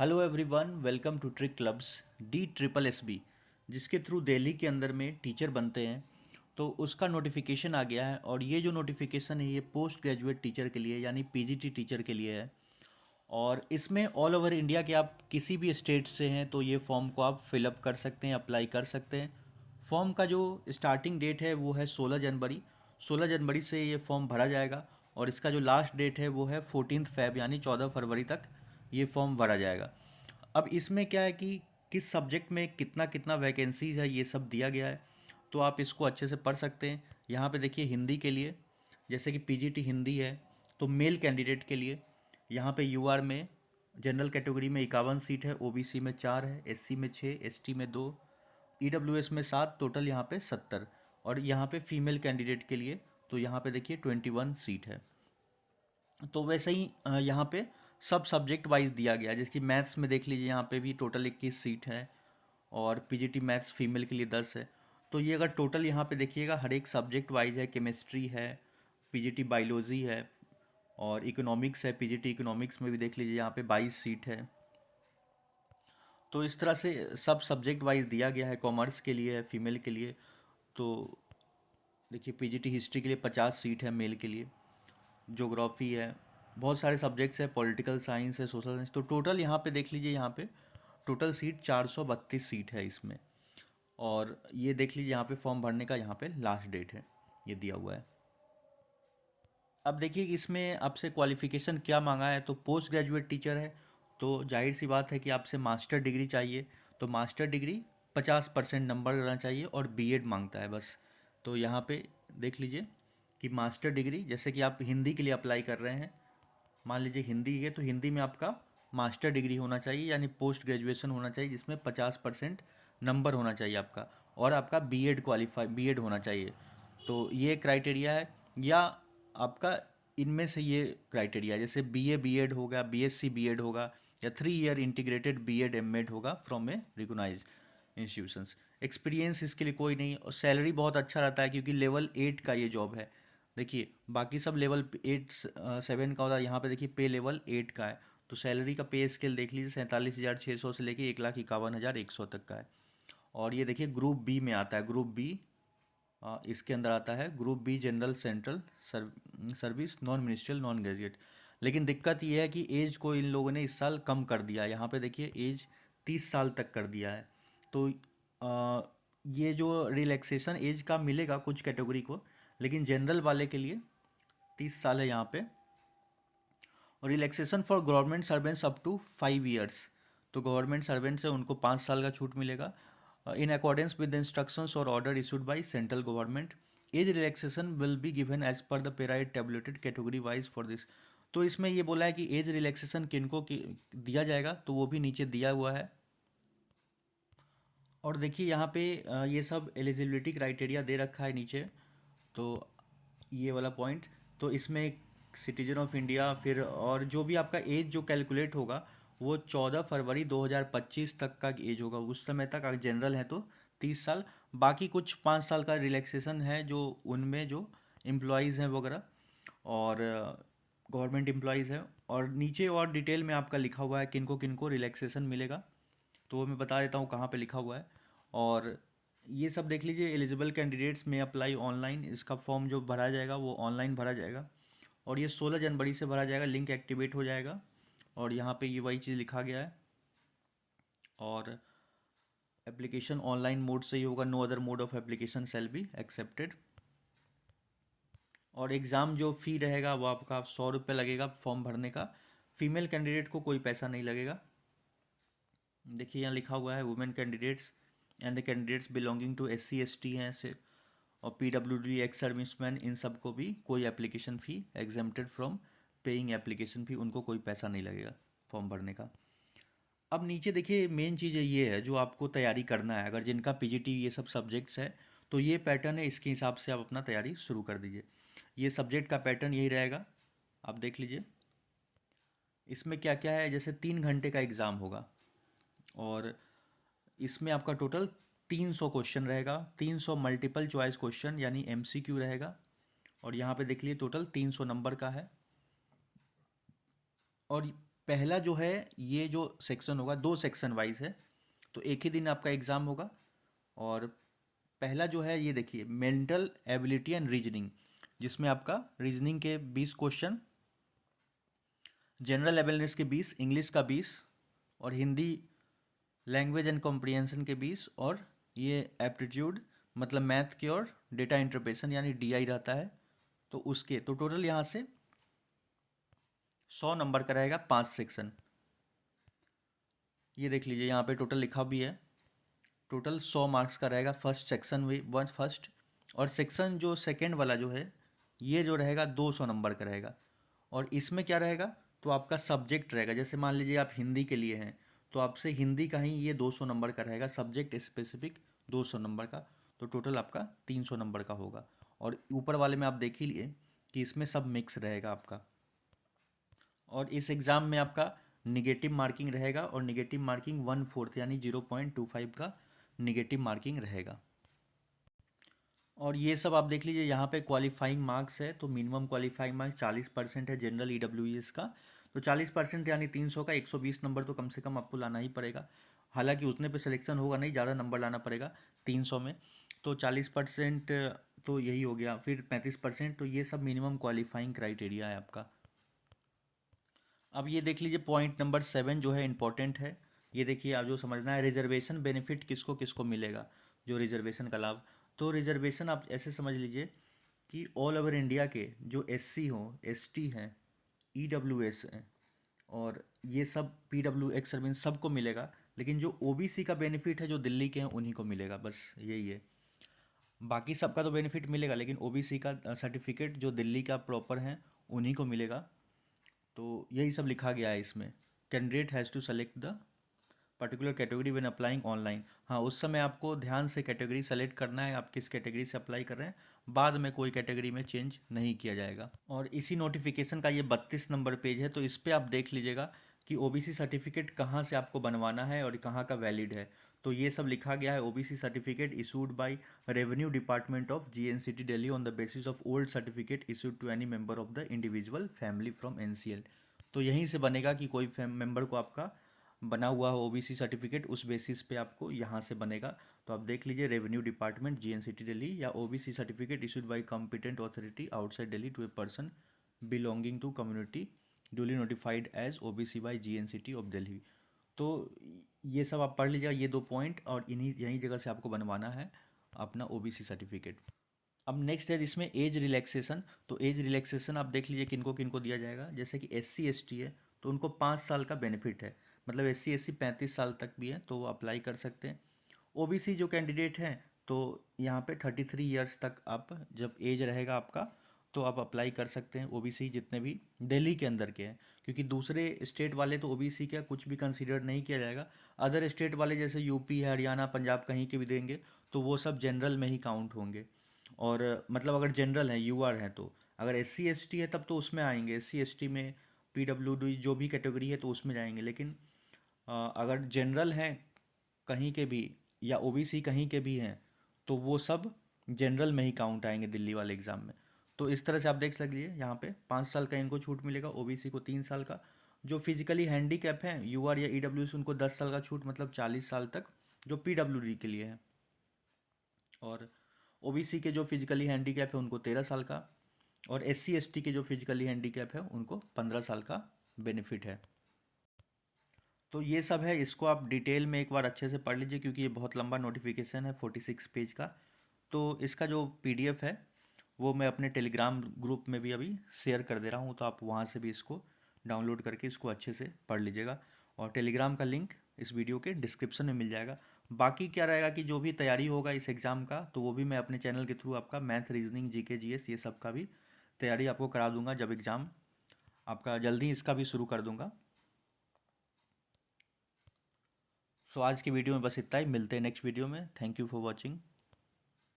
Hello everyone, welcome to trick clubs D triple S B, जिसके through Delhi के अंदर में टीचर बनते हैं। तो उसका नोटिफिकेशन आ गया है और ये जो नोटिफिकेशन है ये पोस्ट ग्रेजुएट टीचर के लिए यानी पीजीटी टीचर के लिए है। और इसमें ऑल ओवर इंडिया के आप किसी भी स्टेट से हैं तो ये फॉर्म को आप फिलअप कर सकते हैं, अप्लाई कर सकते हैं। फॉर्म का जो स्टार्टिंग डेट है वो है 16 जनवरी। 16 जनवरी से ये फॉर्म भरा जाएगा और इसका जो लास्ट डेट है वो है 14 फेब यानी 14 फरवरी तक ये फॉर्म भरा जाएगा। अब इसमें क्या है कि किस सब्जेक्ट में कितना कितना वैकेंसीज है ये सब दिया गया है, तो आप इसको अच्छे से पढ़ सकते हैं। यहाँ पे देखिए हिंदी के लिए, जैसे कि पीजीटी हिंदी है तो मेल कैंडिडेट के लिए यहाँ पे यूआर में जनरल कैटेगरी में 51 सीट है, ओबीसी में 4 है, एससी में 6, एसटी में 2, ईडब्ल्यूएस में 7, टोटल यहाँ पे 70। और यहाँ पे फीमेल कैंडिडेट के लिए तो यहाँ पे देखिए 21 सीट है। तो वैसे ही यहाँ पे सब सब्जेक्ट वाइज दिया गया है, जैसे मैथ्स में देख लीजिए यहाँ पे भी टोटल 21 सीट है और पीजीटी मैथ्स फीमेल के लिए 10 है। तो ये अगर टोटल यहाँ पे देखिएगा हर एक सब्जेक्ट वाइज है, केमिस्ट्री है, पीजीटी बायोलॉजी है और इकोनॉमिक्स है। पीजीटी इकोनॉमिक्स में भी देख लीजिए यहाँ पे 22 सीट है। तो इस तरह से सब सब्जेक्ट वाइज दिया गया है। कॉमर्स के लिए है, फीमेल के लिए तो देखिए पीजीटी हिस्ट्री के लिए 50 सीट है मेल के लिए, ज्योग्राफी है, बहुत सारे सब्जेक्ट्स है, पॉलिटिकल साइंस है, सोशल साइंस। तो टोटल यहाँ पे देख लीजिए, यहाँ पे टोटल सीट 432 सीट है इसमें। और ये देख लीजिए यहाँ पे फॉर्म भरने का यहाँ पे लास्ट डेट है, ये दिया हुआ है। अब देखिए कि इसमें आपसे क्वालिफिकेशन क्या मांगा है, तो पोस्ट ग्रेजुएट टीचर है तो जाहिर सी बात है कि आपसे मास्टर डिग्री चाहिए। तो मास्टर डिग्री 50% नंबर रहना चाहिए और बीएड मांगता है बस। तो यहाँ पे देख लीजिए कि मास्टर डिग्री, जैसे कि आप हिंदी के लिए अप्लाई कर रहे हैं, मान लीजिए हिंदी है तो हिंदी में आपका मास्टर डिग्री होना चाहिए यानी पोस्ट ग्रेजुएशन होना चाहिए, जिसमें 50% नंबर होना चाहिए आपका, और आपका बीएड क्वालिफाई बीएड होना चाहिए। तो ये क्राइटेरिया है। या आपका इनमें से ये क्राइटेरिया है, जैसे बीए बीएड होगा, बीएससी बीएड होगा, या 3 ईयर इंटीग्रेटेड बीएड एमएड होगा from a recognize institutions. Experience इसके लिए कोई नहीं, और सैलरी बहुत अच्छा रहता है क्योंकि लेवल 8 का ये जॉब है। देखिए बाकी सब लेवल 8 7 का होता है, यहाँ पे देखिए पे लेवल 8 का है। तो सैलरी का पे स्केल देख लीजिए, 47,600 से लेके 1,51,100 तक का है। और ये देखिए ग्रुप बी में आता है, ग्रुप बी इसके अंदर आता है, group B general central service non ministerial non graduate. लेकिन दिक्कत ये है कि एज को इन लोगों ने इस साल कम कर दिया है, यहाँ पे देखिए एज 30 साल तक कर दिया है। तो ये जो रिलैक्सेशन एज का मिलेगा कुछ कैटेगरी को, लेकिन जनरल वाले के लिए 30 साल है यहाँ पे। और relaxation for government servants up to 5 years, तो गवर्नमेंट सर्वेंट्स है उनको 5 साल का छूट मिलेगा इन अकॉर्डेंस विद इंस्ट्रक्शंस और order issued by central government. Age relaxation will be given as per the period tabulated category wise for this. तो इसमें ये बोला है कि एज रिलैक्सेशन किनको दिया जाएगा, तो वो भी नीचे दिया हुआ है। और देखिए यहाँ पे ये सब एलिजिबिलिटी क्राइटेरिया दे रखा है नीचे। तो ये वाला पॉइंट, तो इसमें सिटीजन ऑफ इंडिया, फिर और जो भी आपका एज जो कैलकुलेट होगा वो 14 फरवरी 2025 तक का एज होगा। उस समय तक अगर जनरल है तो 30 साल, बाकी कुछ 5 साल का रिलैक्सेशन है जो उनमें जो एम्प्लॉयज़ हैं वगैरह और गवर्नमेंट एम्प्लॉयज़ हैं। और नीचे और डिटेल में आपका लिखा हुआ है किनको किनको रिलैक्सेशन मिलेगा, तो वो मैं बता देता हूँ कहाँ पे लिखा हुआ है। और ये सब देख लीजिए, एलिजिबल कैंडिडेट्स में अप्लाई ऑनलाइन, इसका फॉर्म जो भरा जाएगा वो ऑनलाइन भरा जाएगा और ये 16 जनवरी से भरा जाएगा, लिंक एक्टिवेट हो जाएगा और यहाँ पे ये वही चीज़ लिखा गया है। और एप्लीकेशन ऑनलाइन मोड से ही होगा, no other mode of application shall be accepted. और एग्ज़ाम जो फ़ी रहेगा वो आपका 100 रुपये लगेगा फॉर्म भरने का, फीमेल कैंडिडेट को कोई पैसा नहीं लगेगा। देखिए यहाँ लिखा हुआ है women candidates and the candidates belonging to SC ST हैं से, और PWD एक्स सर्विसमैन, इन सबको भी कोई application fee exempted from paying application fee, उनको कोई पैसा नहीं लगेगा फॉर्म भरने का। अब नीचे देखिए मेन चीज़ ये है जो आपको तैयारी करना है, अगर जिनका पीजीटी ये सब सब्जेक्ट्स है तो ये पैटर्न है, इसके हिसाब से आप अपना तैयारी शुरू कर दीजिए। ये सब्जेक्ट का पैटर्न यही रहेगा, आप देख लीजिए। इसमें क्या क्या है, जैसे 3 घंटे का एग्ज़ाम होगा और इसमें आपका टोटल 300 क्वेश्चन रहेगा, 300 मल्टीपल चॉइस क्वेश्चन यानी MCQ रहेगा। और यहाँ पे देख लीजिए टोटल 300 नंबर का है। और पहला जो है ये जो सेक्शन होगा 2 सेक्शन वाइज है, तो एक ही दिन आपका एग्ज़ाम होगा। और पहला जो है ये देखिए मेंटल एबिलिटी एंड रीजनिंग, जिसमें आपका रीजनिंग के 20 क्वेश्चन, जनरल अवेयरनेस के 20, इंग्लिश का 20 और हिंदी लैंग्वेज एंड कॉम्प्रिहेंशन के 20 और ये एप्टीट्यूड मतलब मैथ के और डेटा इंटरप्रेशन यानी डीआई रहता है, तो उसके तो टोटल यहाँ से 100 नंबर का रहेगा 5 सेक्शन। ये देख लीजिए यहाँ पे टोटल लिखा भी है, टोटल 100 मार्क्स का रहेगा first section way one first. और सेक्शन जो सेकंड वाला जो है ये जो रहेगा 200 नंबर का रहेगा। और इसमें क्या रहेगा, तो आपका सब्जेक्ट रहेगा, जैसे मान लीजिए आप हिंदी के लिए हैं तो आपसे हिंदी का ही ये 200 नंबर का रहेगा, सब्जेक्ट स्पेसिफिक 200 नंबर का, तो टोटल आपका 300 नंबर का होगा। और ऊपर वाले में आप देख ही लिए कि इसमें सब मिक्स रहेगा आपका। और इस एग्ज़ाम में आपका निगेटिव मार्किंग रहेगा, और निगेटिव मार्किंग 1/4 यानी 0.25 का निगेटिव मार्किंग रहेगा। और ये सब आप देख लीजिए यहाँ पे क्वालिफाइंग मार्क्स है, तो मिनिमम क्वालिफाइंग मार्क्स 40% है जनरल EWES का, तो 40% यानी 300 का 120 नंबर तो कम से कम आपको लाना ही पड़ेगा। हालांकि उतने पे सिलेक्शन होगा नहीं, ज़्यादा नंबर लाना पड़ेगा 300 में, तो 40% तो यही हो गया, फिर 35% तो ये सब मिनिमम क्वालिफाइंग क्राइटेरिया है आपका। अब ये देख लीजिए पॉइंट नंबर 7 जो है इम्पोर्टेंट है। ये देखिए आप जो समझना है रिजर्वेशन बेनिफिट किसको किसको मिलेगा, जो रिजर्वेशन का लाभ। तो रिजर्वेशन आप ऐसे समझ लीजिए कि ऑल ओवर इंडिया के जो SC हो, ST हैं, EWS हैं और ये सब PWX सर्विस सबको मिलेगा, लेकिन जो OBC का बेनिफिट है जो दिल्ली के हैं उन्हीं को मिलेगा, बस यही है। बाकी सबका तो बेनिफिट मिलेगा, लेकिन OBC का सर्टिफिकेट जो दिल्ली का प्रॉपर है उन्हीं को मिलेगा। तो यही सब लिखा गया है इसमें। Candidate has to select the particular category when applying online. हाँ, उस समय आपको ध्यान से कैटेगरी सेलेक्ट करना है, आप किस कैटेगरी से अप्लाई कर रहे हैं, बाद में कोई कैटेगरी में चेंज नहीं किया जाएगा। और इसी नोटिफिकेशन का ये 32 नंबर पेज है, तो इस पर आप देख लीजिएगा कि OBC सर्टिफिकेट कहाँ से आपको बनवाना है और कहाँ का वैलिड है। तो ये सब लिखा गया है, OBC certificate issued by revenue department of GNCT Delhi on the basis of old certificate issued to any member of the individual family from NCL। तो यहीं से बनेगा कि कोई मेंबर को आपका बना हुआ हो OBC सर्टिफिकेट, उस बेसिस पे आपको यहाँ से बनेगा। तो आप देख लीजिए रेवेन्यू डिपार्टमेंट GNCT दिल्ली या OBC certificate issued by competent authority outside Delhi to a person belonging to community duly notified as OBC by GNCT of Delhi. तो ये सब आप पढ़ लीजिएगा, ये 2 पॉइंट, और इन्हीं यहीं जगह से आपको बनवाना है अपना OBC सर्टिफिकेट। अब नेक्स्ट है इसमें एज रिलैक्सेशन। तो एज रिलैक्सेशन आप देख लीजिए किनको किनको दिया जाएगा, जैसे कि SC ST है तो उनको 5 साल का बेनिफिट है, मतलब SC SC 35 साल तक भी है तो वो अप्लाई कर सकते हैं। OBC जो कैंडिडेट हैं तो यहाँ पे 33 ईयर्स तक आप जब एज रहेगा आपका तो आप अप्लाई कर सकते हैं, OBC जितने भी दिल्ली के अंदर के हैं, क्योंकि दूसरे स्टेट वाले तो OBC का कुछ भी कंसीडर नहीं किया जाएगा। अदर स्टेट वाले जैसे यूपी है, हरियाणा, पंजाब कहीं के भी देंगे तो वो सब जनरल में ही काउंट होंगे। और मतलब अगर जनरल है UR है, तो अगर SC ST है तब तो उसमें आएंगे, SC ST में PWD जो भी कैटेगरी है तो उसमें जाएंगे। लेकिन अगर जनरल हैं कहीं के भी या OBC कहीं के भी हैं तो वो सब जनरल में ही काउंट आएंगे दिल्ली वाले एग्ज़ाम में। तो इस तरह से आप देख लीजिए यहाँ पे 5 साल का इनको छूट मिलेगा, OBC को 3 साल का। जो फिजिकली हैंडीकैप हैं UR या EWS उनको 10 साल का छूट, मतलब 40 साल तक जो PWD के लिए है। और OBC के जो फिजिकली हैंडीकैप है उनको 13 साल का, और SC ST के जो फिजिकली हैंडीकैप है उनको 15 साल का बेनिफिट है। तो ये सब है, इसको आप डिटेल में एक बार अच्छे से पढ़ लीजिए क्योंकि ये बहुत लंबा नोटिफिकेशन है 46 पेज का। तो इसका जो PDF है वो मैं अपने टेलीग्राम ग्रुप में भी अभी शेयर कर दे रहा हूँ, तो आप वहाँ से भी इसको डाउनलोड करके इसको अच्छे से पढ़ लीजिएगा। और टेलीग्राम का लिंक इस वीडियो के डिस्क्रिप्शन में मिल जाएगा। बाकी क्या रहेगा कि जो भी तैयारी होगा इस एग्ज़ाम का तो वो भी मैं अपने चैनल के थ्रू आपका मैथ, रीजनिंग, GK GS ये सब का भी तैयारी आपको करा दूंगा जब एग्ज़ाम आपका, जल्दी इसका भी शुरू कर दूंगा। सो आज की वीडियो में बस इतना ही, मिलते हैं नेक्स्ट वीडियो में। Thank you for watching.